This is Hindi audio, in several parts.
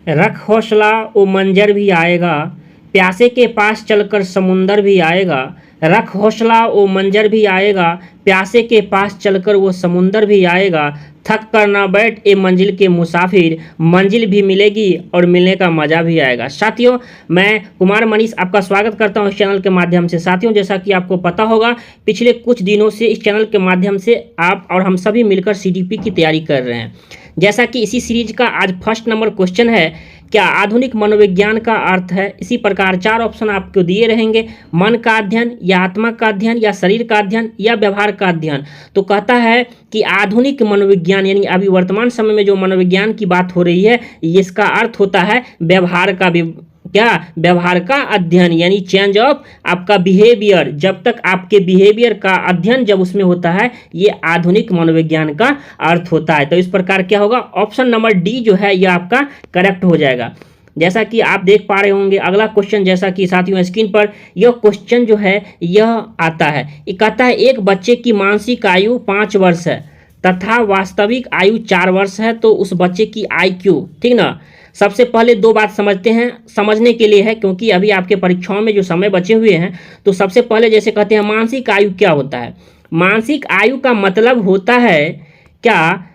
रख हौसला वो मंजर भी आएगा, प्यासे के पास चलकर समुंदर भी आएगा। रख हौसला वो मंजर भी आएगा, प्यासे के पास चलकर वो समुंदर भी आएगा। थक कर ना बैठ ए मंजिल के मुसाफिर, मंजिल भी मिलेगी और मिलने का मज़ा भी आएगा। साथियों, मैं कुमार मनीष आपका स्वागत करता हूं इस चैनल के माध्यम से। साथियों, जैसा कि आपको पता होगा, पिछले कुछ दिनों से इस चैनल के माध्यम से आप और हम सभी मिलकर सीडीपी की तैयारी कर रहे हैं। जैसा कि इसी सीरीज का आज फर्स्ट नंबर क्वेश्चन है, क्या आधुनिक मनोविज्ञान का अर्थ है। इसी प्रकार 4 ऑप्शन आपको दिए रहेंगे, मन का अध्ययन या आत्मा का अध्ययन या शरीर का अध्ययन या व्यवहार का अध्ययन। तो कहता है कि आधुनिक मनोविज्ञान यानी अभी वर्तमान समय में जो मनोविज्ञान की बात हो रही है, इसका अर्थ होता है व्यवहार का व्यवहार का अध्ययन, यानी चेंज ऑफ आपका बिहेवियर। जब तक आपके बिहेवियर का अध्ययन जब उसमें होता है, ये आधुनिक मनोविज्ञान का अर्थ होता है। तो इस प्रकार क्या होगा, ऑप्शन नंबर डी जो है यह आपका करेक्ट हो जाएगा। जैसा कि आप देख पा रहे होंगे अगला क्वेश्चन, जैसा कि साथियों स्क्रीन पर यह क्वेश्चन जो है यह आता है। ये कहता है एक बच्चे की मानसिक आयु 5 वर्ष है तथा वास्तविक आयु 4 वर्ष है, तो उस बच्चे की IQ, ठीक ना। सबसे पहले 2 बात समझते हैं, समझने के लिए है क्योंकि अभी आपके परीक्षाओं में जो समय बचे हुए हैं। तो सबसे पहले जैसे कहते हैं मानसिक आयु क्या होता है। मानसिक आयु का मतलब होता है क्या,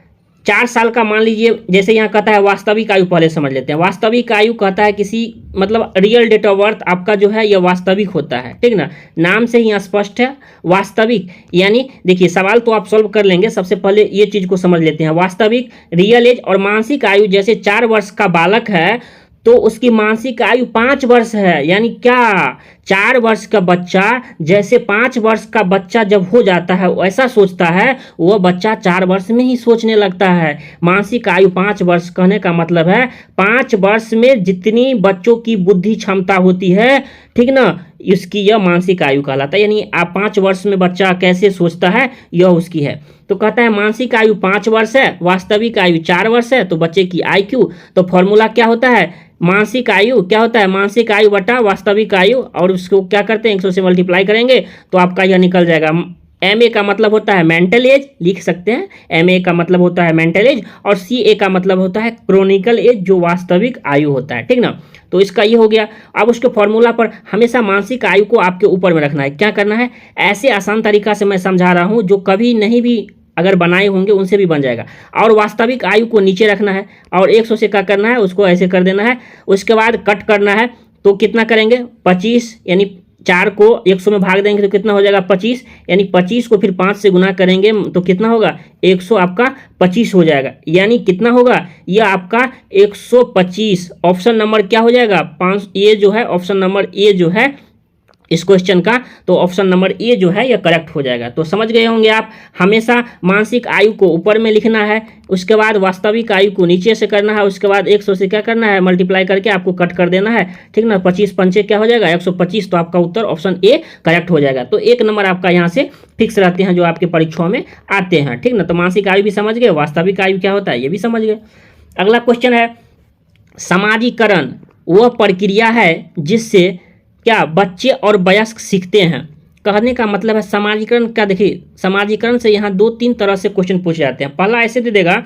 4 साल का मान लीजिए, जैसे यहाँ कहता है वास्तविक आयु पहले समझ लेते हैं। वास्तविक आयु कहता है किसी मतलब रियल डेट ऑफ बर्थ आपका जो है यह वास्तविक होता है, ठीक ना। नाम से ही स्पष्ट है वास्तविक, यानी देखिए सवाल तो आप सॉल्व कर लेंगे। सबसे पहले ये चीज़ को समझ लेते हैं, वास्तविक, रियल एज और मानसिक आयु। जैसे 4 वर्ष का बालक है तो उसकी मानसिक आयु 5 वर्ष है, यानी क्या 4 वर्ष का बच्चा जैसे 5 वर्ष का बच्चा जब हो जाता है वैसा सोचता है, वह बच्चा 4 वर्ष में ही सोचने लगता है। मानसिक आयु 5 वर्ष कहने का मतलब है 5 वर्ष में जितनी बच्चों की बुद्धि क्षमता होती है, ठीक ना, इसकी यह मानसिक आयु कहलाता है। यानी आप 5 वर्ष में बच्चा कैसे सोचता है यह उसकी है। तो कहता है मानसिक आयु 5 वर्ष है, वास्तविक आयु 4 वर्ष है, तो बच्चे की IQ। तो फॉर्मूला क्या होता है, मानसिक आयु क्या होता है, मानसिक आयु बटा वास्तविक आयु, और उसको क्या करते हैं 100 से मल्टीप्लाई करेंगे तो आपका यह निकल जाएगा। MA का मतलब होता है मेंटल एज, लिख सकते हैं, MA का मतलब होता है मेंटल एज, और CA का मतलब होता है क्रोनिकल एज, जो वास्तविक आयु होता है, ठीक ना। तो इसका ये हो गया। अब उसके फॉर्मूला पर हमेशा मानसिक आयु को आपके ऊपर में रखना है। क्या करना है, ऐसे आसान तरीका से मैं समझा रहा हूँ जो कभी नहीं भी अगर बनाए होंगे उनसे भी बन जाएगा। और वास्तविक आयु को नीचे रखना है और 100 से क्या करना है, उसको ऐसे कर देना है। उसके बाद कट करना है, तो कितना करेंगे 25, यानी 4 को 100 में भाग देंगे तो कितना हो जाएगा 25, यानी 25 को फिर 5 से गुना करेंगे तो कितना होगा 100 आपका 25 हो जाएगा। यानी कितना होगा, यह आपका 125। ऑप्शन नंबर क्या हो जाएगा 5, ये जो है ऑप्शन नंबर ए जो है इस क्वेश्चन का, तो ऑप्शन नंबर ए जो है यह करेक्ट हो जाएगा। तो समझ गए होंगे आप, हमेशा मानसिक आयु को ऊपर में लिखना है, उसके बाद वास्तविक आयु को नीचे से करना है, उसके बाद 100 से क्या करना है मल्टीप्लाई करके आपको कट कर देना है, ठीक ना। 25 पंचे क्या हो जाएगा 125, तो आपका उत्तर ऑप्शन ए करेक्ट हो जाएगा। तो 1 नंबर आपका यहाँ से फिक्स रहते हैं जो आपके परीक्षाओं में आते हैं, ठीक ना। तो मानसिक आयु भी समझ गए, वास्तविक आयु क्या होता है ये भी समझ गए। अगला क्वेश्चन है, समाजीकरण वह प्रक्रिया है जिससे क्या बच्चे और वयस्क सीखते हैं। कहने का मतलब है समाजीकरण क्या, देखिए समाजीकरण से यहाँ 2-3 तरह से क्वेश्चन पूछे जाते हैं। पहला ऐसे दे देगा,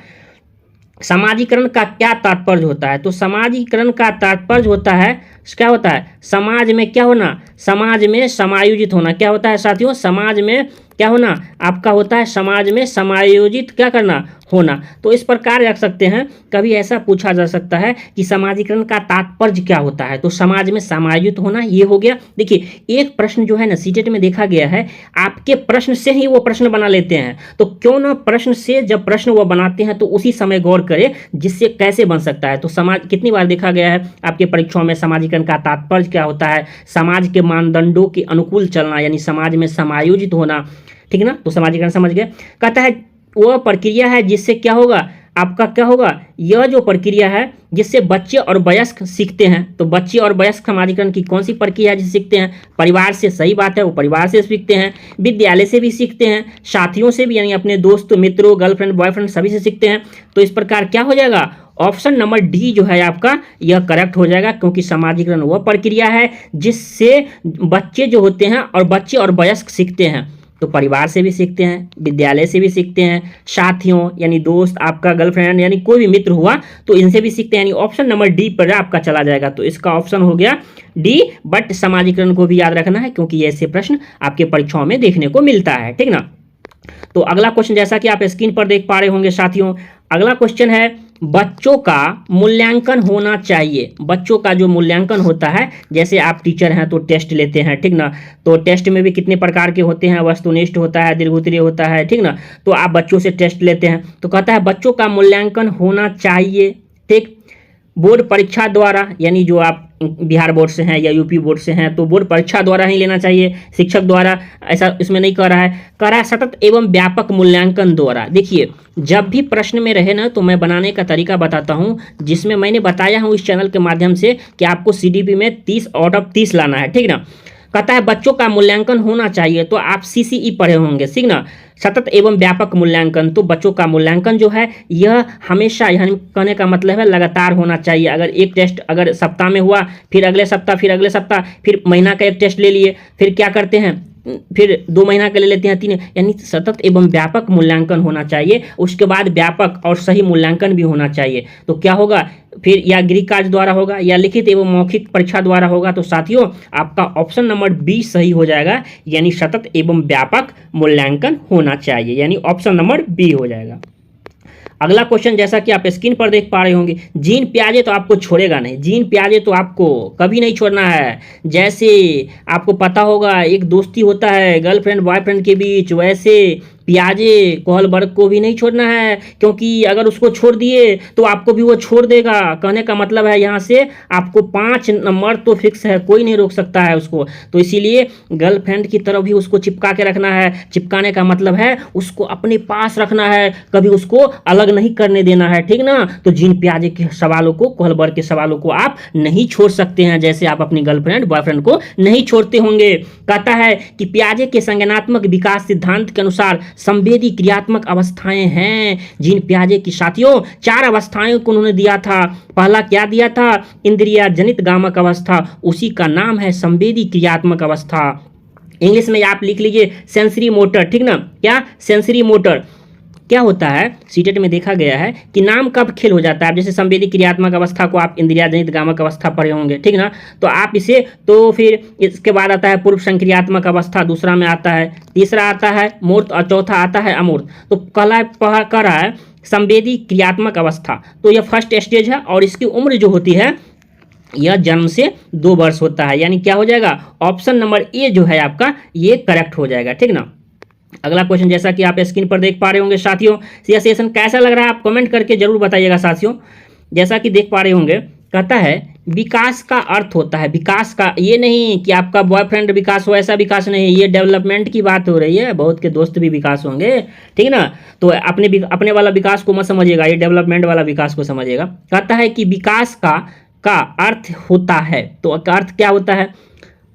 समाजीकरण का क्या तात्पर्य होता है। तो समाजीकरण का तात्पर्य होता है, क्या होता है, समाज में क्या होना, समाज में समायोजित होना। क्या होता है साथियों, समाज में क्या होना आपका होता है, समाज में समायोजित क्या करना, होना। तो इस प्रकार रख सकते हैं, कभी ऐसा पूछा जा सकता है कि समाजीकरण का तात्पर्य क्या होता है, तो समाज में समायोजित होना ये हो गया। देखिए एक प्रश्न जो है ना सीटेट में देखा गया है, आपके प्रश्न से ही वो प्रश्न बना लेते हैं। तो क्यों ना प्रश्न से जब प्रश्न वो बनाते हैं तो उसी समय गौर करें जिससे कैसे बन सकता है। तो समाज कितनी बार देखा गया है आपके परीक्षाओं में, समाजीकरण का तात्पर्य क्या होता है, समाज के मानदंडों के अनुकूल चलना, यानी समाज में समायोजित होना, ठीक ना। तो समाजीकरण समझ गए। कहता है वह प्रक्रिया है जिससे क्या होगा आपका, क्या होगा, यह जो प्रक्रिया है जिससे बच्चे और वयस्क सीखते हैं। तो बच्चे और वयस्क समाजीकरण की कौन सी प्रक्रिया है जिससे सीखते हैं, परिवार से। सही बात है, वो परिवार से सीखते हैं, विद्यालय से भी सीखते हैं, साथियों से भी, यानी अपने दोस्त मित्रों गर्लफ्रेंड बॉयफ्रेंड सभी से सीखते हैं। तो इस प्रकार क्या हो जाएगा, ऑप्शन नंबर डी जो है आपका यह करेक्ट हो जाएगा, क्योंकि समाजीकरण वह प्रक्रिया है जिससे बच्चे जो होते हैं और बच्चे और वयस्क सीखते हैं। तो परिवार से भी सीखते हैं, विद्यालय से भी सीखते हैं, साथियों यानी दोस्त, आपका गर्लफ्रेंड यानी कोई भी मित्र हुआ तो इनसे भी सीखते हैं, यानी ऑप्शन नंबर डी पर आपका चला जाएगा। तो इसका ऑप्शन हो गया डी। बट समाजीकरण को भी याद रखना है क्योंकि ये ऐसे प्रश्न आपके परीक्षाओं में देखने को मिलता है, ठीक ना। तो अगला क्वेश्चन जैसा कि आप स्क्रीन पर देख पा रहे होंगे साथियों, अगला क्वेश्चन है बच्चों का मूल्यांकन होना चाहिए। बच्चों का जो मूल्यांकन होता है, जैसे आप टीचर हैं तो टेस्ट लेते हैं, ठीक ना। तो टेस्ट में भी कितने प्रकार के होते हैं, वस्तुनिष्ठ होता है, दीर्घोत्तरीय होता है, ठीक ना। तो आप बच्चों से टेस्ट लेते हैं, तो कहता है बच्चों का मूल्यांकन होना चाहिए, ठीक, बोर्ड परीक्षा द्वारा, यानी जो आप बिहार बोर्ड से हैं या यूपी बोर्ड से हैं तो बोर्ड परीक्षा द्वारा ही लेना चाहिए, शिक्षक द्वारा ऐसा इसमें नहीं कह रहा है। कह रहा है सतत एवं व्यापक मूल्यांकन द्वारा। देखिए जब भी प्रश्न में रहे ना तो मैं बनाने का तरीका बताता हूँ, जिसमें मैंने बताया हूँ इस चैनल के माध्यम से कि आपको सीडीपी में 30 आउट ऑफ 30 लाना है, ठीक ना। कहता है बच्चों का मूल्यांकन होना चाहिए, तो आप सीसीई पढ़े होंगे, ठीक ना, सतत एवं व्यापक मूल्यांकन। तो बच्चों का मूल्यांकन जो है यह हमेशा, यानी कहने का मतलब है लगातार होना चाहिए। अगर एक टेस्ट अगर सप्ताह में हुआ, फिर अगले सप्ताह, फिर अगले सप्ताह, फिर महीना का एक टेस्ट ले लिए, फिर क्या करते हैं, फिर 2 महीना के ले लेते हैं, 3, यानी सतत एवं व्यापक मूल्यांकन होना चाहिए। उसके बाद व्यापक और सही मूल्यांकन भी होना चाहिए। तो क्या होगा, फिर या गृह कार्य द्वारा होगा या लिखित एवं मौखिक परीक्षा द्वारा होगा। तो साथियों आपका ऑप्शन नंबर बी सही हो जाएगा, यानी सतत एवं व्यापक मूल्यांकन होना चाहिए, यानी ऑप्शन नंबर बी हो जाएगा। अगला क्वेश्चन जैसा कि आप स्क्रीन पर देख पा रहे होंगे, जीन प्याजे तो आपको छोड़ेगा नहीं, जीन प्याजे तो आपको कभी नहीं छोड़ना है। जैसे आपको पता होगा एक दोस्ती होता है गर्लफ्रेंड बॉयफ्रेंड के बीच, वैसे पियाजे कोहलबर्ग को भी नहीं छोड़ना है, क्योंकि अगर उसको छोड़ दिए तो आपको भी वो छोड़ देगा। कहने का मतलब है यहाँ से आपको 5 नंबर तो फिक्स है, कोई नहीं रोक सकता है उसको। तो इसीलिए गर्लफ्रेंड की तरफ भी उसको चिपका के रखना है। चिपकाने का मतलब है उसको अपने पास रखना है, कभी उसको अलग नहीं करने देना है, ठीक ना। तो जीन प्याजे के सवालों को, कोहलबर्ग के सवालों को आप नहीं छोड़ सकते हैं, जैसे आप अपनी गर्लफ्रेंड बॉयफ्रेंड को नहीं छोड़ते होंगे। कहता है कि प्याजे के संज्ञानात्मक विकास सिद्धांत के अनुसार संवेदी क्रियात्मक अवस्थाएं हैं जीन प्याजे की। साथियों 4 अवस्थाएं को उन्होंने दिया था। पहला क्या दिया था, इंद्रिया जनित गामक अवस्था, उसी का नाम है संवेदी क्रियात्मक अवस्था। इंग्लिश में आप लिख लीजिए सेंसरी मोटर, ठीक ना। क्या सेंसरी मोटर क्या होता है, सीटेट में देखा गया है कि नाम कब खेल हो जाता है। जैसे संवेदी क्रियात्मक अवस्था को आप इंद्रिया जनित गामक अवस्था पढ़े होंगे, ठीक ना। तो आप इसे, तो फिर इसके बाद आता है पूर्व संक्रियात्मक अवस्था, दूसरा में आता है, तीसरा आता है मूर्त और चौथा आता है अमूर्त। तो कह रहा है संवेदी क्रियात्मक अवस्था, तो यह फर्स्ट स्टेज है और इसकी उम्र जो होती है यह जन्म से 2 वर्ष होता है, यानी क्या हो जाएगा, ऑप्शन नंबर ए जो है आपका ये करेक्ट हो जाएगा, ठीक ना। अगला क्वेश्चन जैसा कि आप स्क्रीन पर देख पा रहे होंगे साथियों, यह सेशन कैसा लग रहा है आप कमेंट करके जरूर बताइएगा साथियों। जैसा कि देख पा रहे होंगे, कहता है विकास का अर्थ होता है, विकास का ये नहीं कि आपका बॉयफ्रेंड विकास हो, ऐसा विकास नहीं, ये डेवलपमेंट की बात हो रही है। बहुत के दोस्त भी विकास होंगे, ठीक ना। तो अपने वाला विकास को मत समझिएगा, ये डेवलपमेंट वाला विकास को समझिएगा। कहता है कि विकास का अर्थ होता है, तो अर्थ क्या होता है,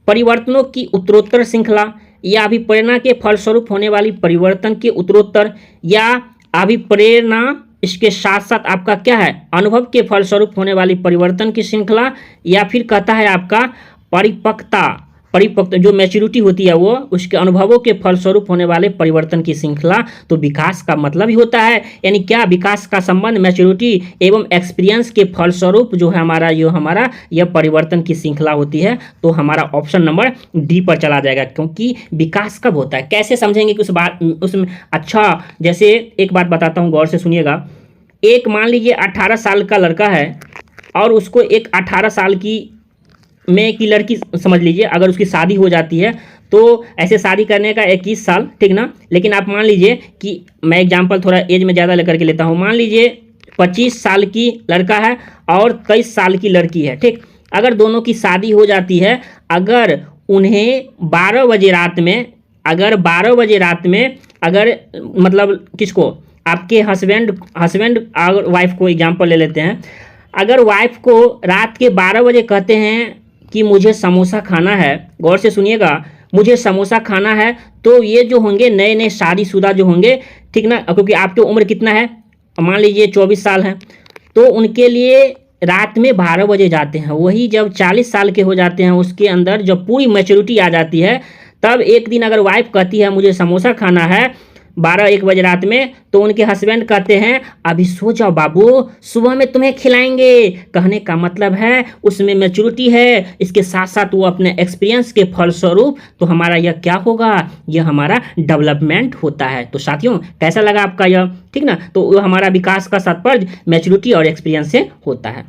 परिवर्तनों की उत्तरोत्तर श्रृंखला या अभिप्रेरणा के फलस्वरूप होने वाली परिवर्तन के उत्तरोत्तर, या अभिप्रेरणा इसके साथ साथ आपका क्या है, अनुभव के फलस्वरूप होने वाली परिवर्तन की श्रृंखला, या फिर कहता है आपका परिपक्वता जो मैच्योरिटी होती है वो उसके अनुभवों के फलस्वरूप होने वाले परिवर्तन की श्रृंखला। तो विकास का मतलब ही होता है, यानी क्या, विकास का संबंध मैच्योरिटी एवं एक्सपीरियंस के फलस्वरूप जो है हमारा यह परिवर्तन की श्रृंखला होती है। तो हमारा ऑप्शन नंबर डी पर चला जाएगा, क्योंकि विकास कब होता है, कैसे समझेंगे कि उसमें अच्छा, जैसे एक बात बताता हूँ, गौर से सुनिएगा। एक मान लीजिए 18 साल का लड़का है और उसको एक 18 साल की लड़की समझ लीजिए, अगर उसकी शादी हो जाती है तो ऐसे शादी करने का 21 साल, ठीक ना। लेकिन आप मान लीजिए कि मैं एग्जांपल थोड़ा एज में ज़्यादा लेकर के लेता हूँ, मान लीजिए 25 साल की लड़का है और 23 साल की लड़की है, ठीक। अगर दोनों की शादी हो जाती है, अगर उन्हें 12 बजे रात में अगर मतलब किसको, आपके हस्बैंड और वाइफ को एग्जाम्पल ले लेते हैं। अगर वाइफ को रात के 12 बजे कहते हैं कि मुझे समोसा खाना है, गौर से सुनिएगा, मुझे समोसा खाना है, तो ये जो होंगे नए शादीशुदा जो होंगे, ठीक ना, क्योंकि आपकी उम्र कितना है, मान लीजिए 24 साल है, तो उनके लिए रात में 12 बजे जाते हैं। वही जब 40 साल के हो जाते हैं, उसके अंदर जब पूरी मैच्योरिटी आ जाती है, तब एक दिन अगर वाइफ कहती है मुझे समोसा खाना है 12-1 बजे रात में, तो उनके हस्बैंड कहते हैं अभी सो जाओ बाबू, सुबह में तुम्हें खिलाएंगे। कहने का मतलब है उसमें मैच्योरिटी है, इसके साथ साथ वो अपने एक्सपीरियंस के फलस्वरूप तो हमारा यह क्या होगा, यह हमारा डेवलपमेंट होता है। तो साथियों कैसा लगा आपका यह, ठीक ना। तो हमारा विकास का तात्पर्य मैच्योरिटी और एक्सपीरियंस से होता है।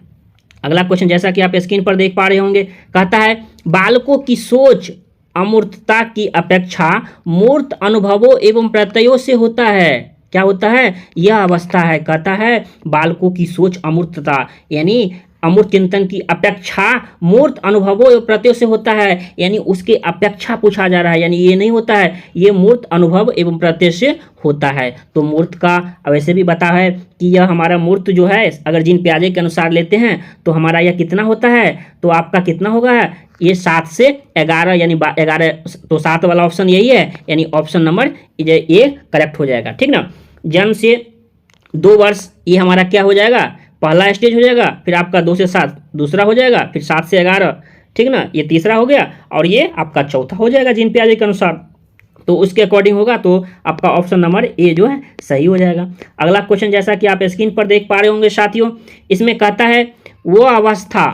अगला क्वेश्चन जैसा कि आप स्क्रीन पर देख पा रहे होंगे, कहता है बालकों की सोच अमूर्तता की अपेक्षा मूर्त अनुभवों एवं प्रत्ययों से होता है। क्या होता है, यह अवस्था है, कहता है बालकों की सोच अमूर्तता यानी अमूर्त चिंतन की अपेक्षा मूर्त अनुभवों एवं प्रत्ययों से होता है, यानी उसके अपेक्षा पूछा जा रहा है, यानी ये नहीं होता है, ये मूर्त अनुभव एवं प्रत्यय से होता है। तो मूर्त का वैसे भी बता है कि यह हमारा मूर्त जो है अगर जिन प्याजे के अनुसार लेते हैं तो हमारा यह कितना होता है, तो आपका कितना होगा, ये 7 से 11 यानी 11, तो 7 वाला ऑप्शन यही है, यानी ऑप्शन नंबर ये करेक्ट हो जाएगा, ठीक ना। जन्म से 2 वर्ष ये हमारा क्या हो जाएगा, पहला स्टेज हो जाएगा, फिर आपका 2 से 7 दूसरा हो जाएगा, फिर 7 से 11, ठीक ना, ये तीसरा हो गया, और ये आपका चौथा हो जाएगा जिन प्याजे के अनुसार। तो उसके अकॉर्डिंग होगा तो आपका ऑप्शन नंबर ए जो है सही हो जाएगा। अगला क्वेश्चन जैसा कि आप स्क्रीन पर देख पा रहे होंगे साथियों, इसमें कहता है वो अवस्था,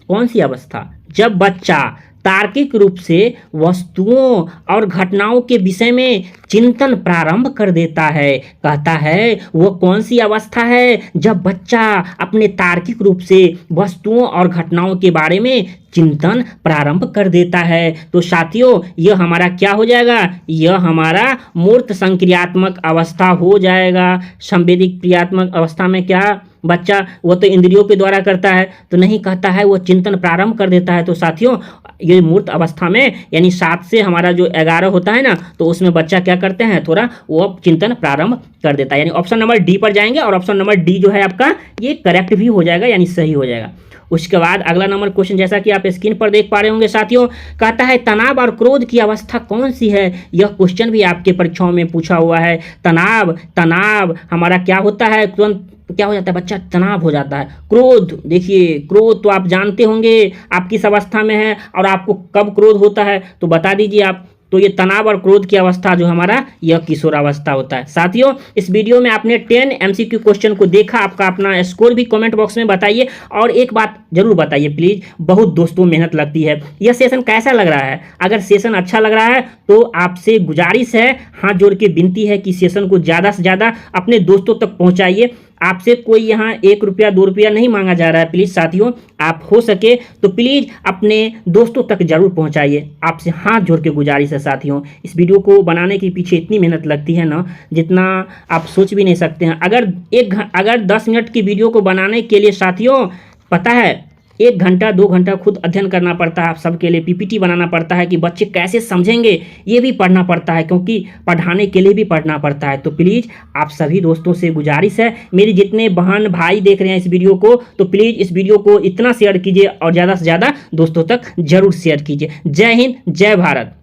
कौन सी अवस्था, जब बच्चा तार्किक रूप से वस्तुओं और घटनाओं के विषय में चिंतन प्रारंभ कर देता है। कहता है वो कौन सी अवस्था है, जब बच्चा अपने तार्किक रूप से वस्तुओं और घटनाओं के बारे में चिंतन प्रारंभ कर देता है। तो साथियों यह हमारा क्या हो जाएगा, यह हमारा मूर्त संक्रियात्मक अवस्था हो जाएगा। संवेदिक क्रियात्मक अवस्था में क्या बच्चा वो तो इंद्रियों के द्वारा करता है, तो नहीं, कहता है वो चिंतन प्रारंभ कर देता है। तो साथियों ये मूर्त अवस्था में यानी 7 से हमारा जो 11 होता है ना, तो उसमें बच्चा क्या करते हैं, थोड़ा वो चिंतन प्रारंभ कर देता है, यानी ऑप्शन नंबर डी पर जाएंगे, और ऑप्शन नंबर डी जो है आपका ये करेक्ट भी हो जाएगा, यानी सही हो जाएगा। उसके बाद अगला नंबर क्वेश्चन जैसा कि आप स्क्रीन पर देख पा रहे होंगे साथियों, कहता है तनाव और क्रोध की अवस्था कौन सी है। यह क्वेश्चन भी आपके परीक्षाओं में पूछा हुआ है। तनाव हमारा क्या होता है, तुरंत क्या हो जाता है, बच्चा तनाव हो जाता है। क्रोध, देखिए क्रोध तो आप जानते होंगे आप किस अवस्था में है और आपको कब क्रोध होता है, तो बता दीजिए आप। तो ये तनाव और क्रोध की अवस्था जो हमारा यह किशोरावस्था होता है। साथियों इस वीडियो में आपने 10 MCQ क्वेश्चन को देखा, आपका अपना स्कोर भी कमेंट बॉक्स में बताइए, और एक बात जरूर बताइए प्लीज, बहुत दोस्तों मेहनत लगती है। यह सेशन कैसा लग रहा है, अगर सेशन अच्छा लग रहा है तो आपसे गुजारिश है, हाथ जोड़ के विनती है कि सेशन को ज़्यादा से ज़्यादा अपने दोस्तों तक पहुँचाइए। आपसे कोई यहाँ 1 रुपया 2 रुपया नहीं मांगा जा रहा है। प्लीज़ साथियों आप हो सके तो प्लीज़ अपने दोस्तों तक जरूर पहुँचाइए, आपसे हाथ जोड़ के गुजारिश है। साथियों इस वीडियो को बनाने के पीछे इतनी मेहनत लगती है ना, जितना आप सोच भी नहीं सकते हैं। अगर 10 मिनट की वीडियो को बनाने के लिए साथियों पता है 1 घंटा 2 घंटा खुद अध्ययन करना पड़ता है, आप सबके लिए PPT बनाना पड़ता है कि बच्चे कैसे समझेंगे, ये भी पढ़ना पड़ता है, क्योंकि पढ़ाने के लिए भी पढ़ना पड़ता है। तो प्लीज़ आप सभी दोस्तों से गुजारिश है, मेरी जितने बहन भाई देख रहे हैं इस वीडियो को, तो प्लीज़ इस वीडियो को इतना शेयर कीजिए और ज़्यादा से ज़्यादा दोस्तों तक जरूर शेयर कीजिए। जय हिंद, जय भारत।